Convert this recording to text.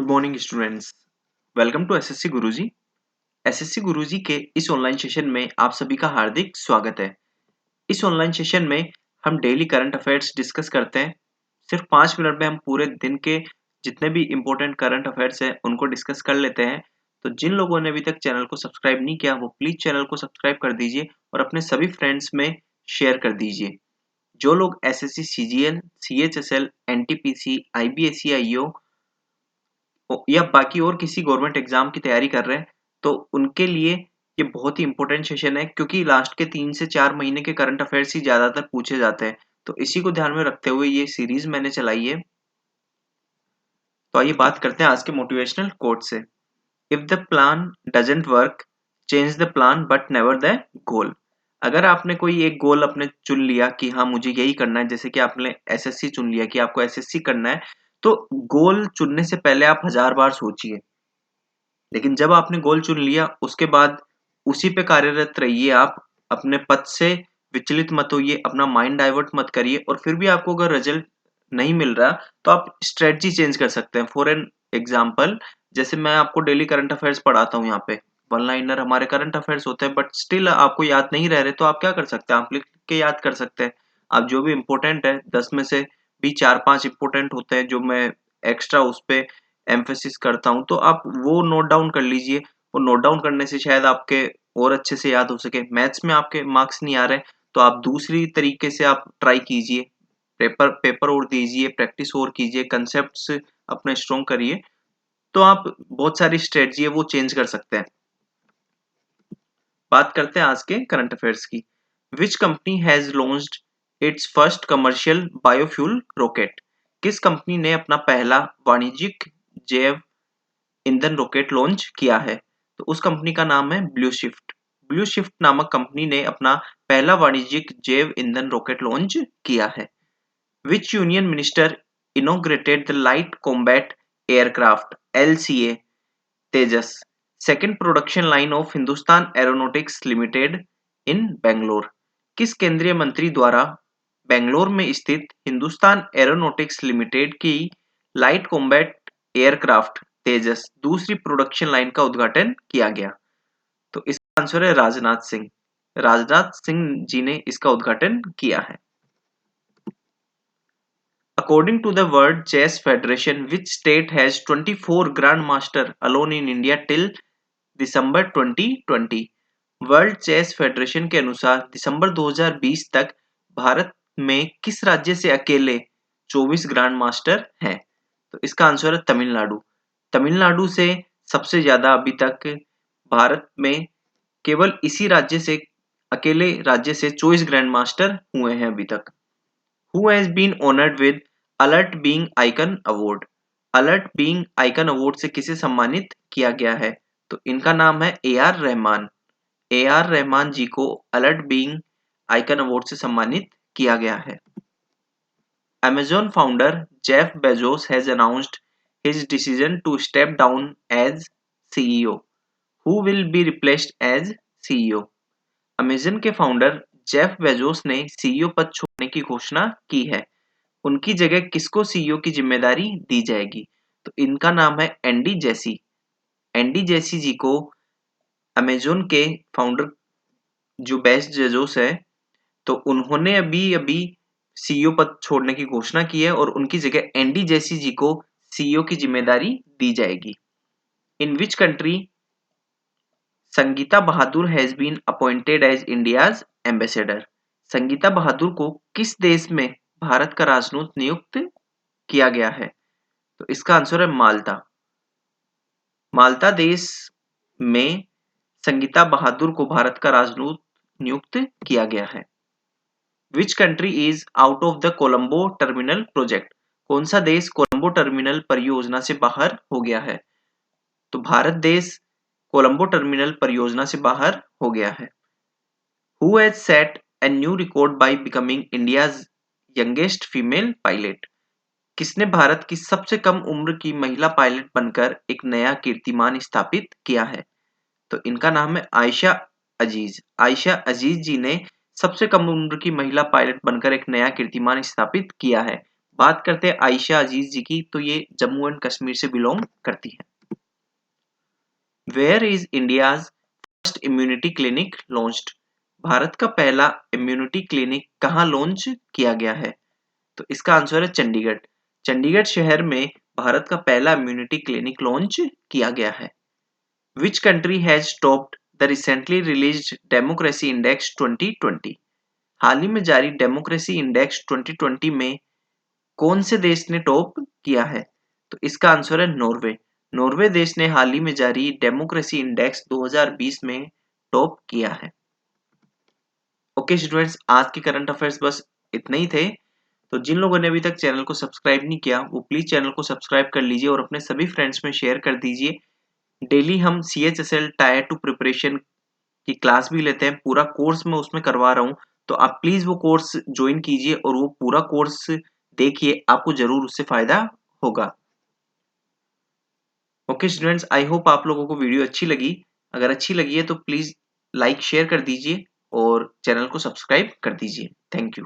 Morning students. Welcome to SSC Guruji. SSC Guruji के इस online session में आप सभी का हार्दिक स्वागत है। इस ऑनलाइन सेशन में हम डेली करंट अफेयर्स डिस्कस करते हैं। सिर्फ 5 मिनट में हम पूरे दिन के जितने भी इम्पोर्टेंट करंट अफेयर्स हैं उनको डिस्कस कर लेते हैं। तो जिन लोगों ने अभी तक चैनल को सब्सक्राइब नहीं किया वो प्लीज चैनल को सब्सक्राइब कर दीजिए और अपने सभी फ्रेंड्स में शेयर कर दीजिए। जो लोग SSC CGL, CHSL, NTPC, IBSE, IO या बाकी और किसी गवर्नमेंट एग्जाम की तैयारी कर रहे हैं तो उनके लिए ये बहुत ही इंपॉर्टेंट सेशन है, क्योंकि लास्ट के 3 से 4 महीने के करंट अफेयर्स ही ज्यादातर पूछे जाते हैं। तो इसी को ध्यान में रखते हुए ये सीरीज मैंने चलाई है। तो आइए बात करते हैं आज के मोटिवेशनल कोट से। If the plan doesn't work, change the plan but never the goal. अगर आपने कोई एक गोल अपने चुन लिया कि हाँ मुझे यही करना है, जैसे कि आपने एसएससी चुन लिया कि आपको एसएससी करना है, तो गोल चुनने से पहले आप 1000 बार सोचिए। लेकिन जब आपने गोल चुन लिया उसके बाद उसी पे कार्यरत रहिए। आप अपने पथ से विचलित मत होइए, अपना माइंड डाइवर्ट मत करिए। और फिर भी आपको अगर रिजल्ट नहीं मिल रहा तो आप स्ट्रेटजी चेंज कर सकते हैं। फॉर एन एग्जाम्पल, जैसे मैं आपको डेली करंट अफेयर्स पढ़ाता हूँ, यहाँ पे वन लाइनर हमारे करंट अफेयर्स होते हैं, बट स्टिल आपको याद नहीं रह रहे तो आप क्या कर सकते हैं, आप लिख के याद कर सकते हैं। आप जो भी इम्पोर्टेंट है 10 में से भी 4-5 इंपॉर्टेंट होते हैं जो मैं एक्स्ट्रा उस पे एम्फेसिस करता हूँ, तो आप वो नोट डाउन कर लीजिए। वो नोट डाउन करने से शायद आपके और अच्छे से याद हो सके। मैथ्स में आपके मार्क्स नहीं आ रहे तो आप दूसरी तरीके से आप ट्राई कीजिए, पेपर पेपर और दीजिए, प्रैक्टिस और कीजिए, कंसेप्ट्स अपने स्ट्रॉन्ग करिए। तो आप बहुत सारी स्ट्रेटजी है वो चेंज कर सकते हैं। बात करते हैं आज के करंट अफेयर्स की। Which company has launched it's first commercial biofuel rocket. किस कंपनी ने अपना पहला वाणिज्यिक जैव ईंधन रॉकेट लॉन्च किया है? तो उस कंपनी का नाम है ब्लू शिफ्ट। ब्लू शिफ्ट नामक कंपनी ने अपना पहला वाणिज्यिक जैव ईंधन रॉकेट लॉन्च किया है। Which union minister inaugurated the light combat aircraft LCA Tejas second production line of Hindustan aeronautics limited in Bangalore. किस केंद्रीय मंत्री द्वारा बेंगलोर में स्थित हिंदुस्तान एरोनॉटिक्स लिमिटेड की लाइट कॉम्बैट एयरक्राफ्ट तेजस दूसरी प्रोडक्शन लाइन का उद्घाटन किया गया? तो इसका आंसर है राजनाथ सिंह। राजनाथ सिंह जी ने इसका उद्घाटन किया है। According to the World Chess Federation, which state has 24 Grandmaster alone in India till December 2020? World chess federation के अनुसार दिसंबर 2020 तक भारत में किस राज्य से अकेले 24 ग्रैंड मास्टर हैं? तो इसका आंसर है तमिलनाडु। तमिलनाडु से सबसे ज्यादा अभी तक भारत में केवल इसी राज्य से, अकेले राज्य से 24 ग्रैंड मास्टर हुए हैं अभी तक। Who has been honored with alert being icon award? Alert being icon award से किसे सम्मानित किया गया है? तो इनका नाम है AR रहमान। AR रहमान जी को अलर्ट बीइंग आइकन अवार्ड से सम्मानित किया गया है। Amazon founder Jeff Bezos has announced his decision to step down as CEO. Who will be replaced as CEO? Amazon के फाउंडर जेफ बेजोस ने CEO पद छोड़ने की घोषणा की है। उनकी जगह किसको CEO की जिम्मेदारी दी जाएगी? तो इनका नाम है एंडी जेसी। एंडी जेसी जी को अमेजोन के फाउंडर जो बेस्ट जेजोस है, तो उन्होंने अभी अभी CEO पद छोड़ने की घोषणा की है और उनकी जगह एंडी जेसी जी को CEO की जिम्मेदारी दी जाएगी। In which country Sangeeta Bahadur has been appointed as India's ambassador. Sangeeta Bahadur को किस देश में भारत का राजदूत नियुक्त किया गया है? तो इसका आंसर है माल्टा। माल्टा देश में संगीता बहादुर को भारत का राजदूत नियुक्त किया गया है। Which country is out of the Colombo terminal project. कौन सा देश कोलंबो टर्मिनल परियोजना से बाहर हो गया है? तो भारत देश कोलंबो टर्मिनल परियोजना से बाहर हो गया है। Who has set a new record by becoming India's youngest female pilot. किसने भारत की सबसे कम उम्र की महिला पायलट बनकर एक नया कीर्तिमान स्थापित किया है? तो इनका नाम है आयशा अजीज। आयशा अजीज जी ने सबसे कम उम्र की महिला पायलट बनकर एक नया कीर्तिमान स्थापित किया है। बात करते हैं आयशा अजीज जी की, तो ये जम्मू एंड कश्मीर से बिलोंग करती है। Where is India's first immunity clinic launched? Bharat का पहला इम्यूनिटी क्लिनिक कहाँ लॉन्च किया गया है? तो इसका आंसर है चंडीगढ़। चंडीगढ़ शहर में भारत का पहला इम्यूनिटी क्लिनिक लॉन्च किया गया है। Which country has topped the recently released Democracy Index 2020? हाल ही में जारी डेमोक्रेसी इंडेक्स 2020 में कौन से देश ने टॉप किया है? तो इसका आंसर है नॉर्वे। नॉर्वे देश ने हाल ही में जारी डेमोक्रेसी इंडेक्स 2020 में टॉप किया है। ओके स्टूडेंट्स, आज के करंट अफेयर्स बस इतने ही थे। तो जिन लोगों ने अभी तक चैनल को सब्सक्राइब नहीं किया वो प्लीज चैनल को सब्सक्राइब कर लीजिए और अपने सभी फ्रेंड्स में शेयर कर दीजिए। डेली हम CHSL टायर 2 प्रिपरेशन की क्लास भी लेते हैं, पूरा कोर्स मैं उसमें करवा रहा हूँ, तो आप प्लीज वो कोर्स ज्वाइन कीजिए और वो पूरा कोर्स देखिए, आपको जरूर उससे फायदा होगा। ओके स्टूडेंट्स, आई होप आप लोगों को वीडियो अच्छी लगी। अगर अच्छी लगी है तो प्लीज लाइक शेयर कर दीजिए और चैनल को सब्सक्राइब कर दीजिए। Thank you.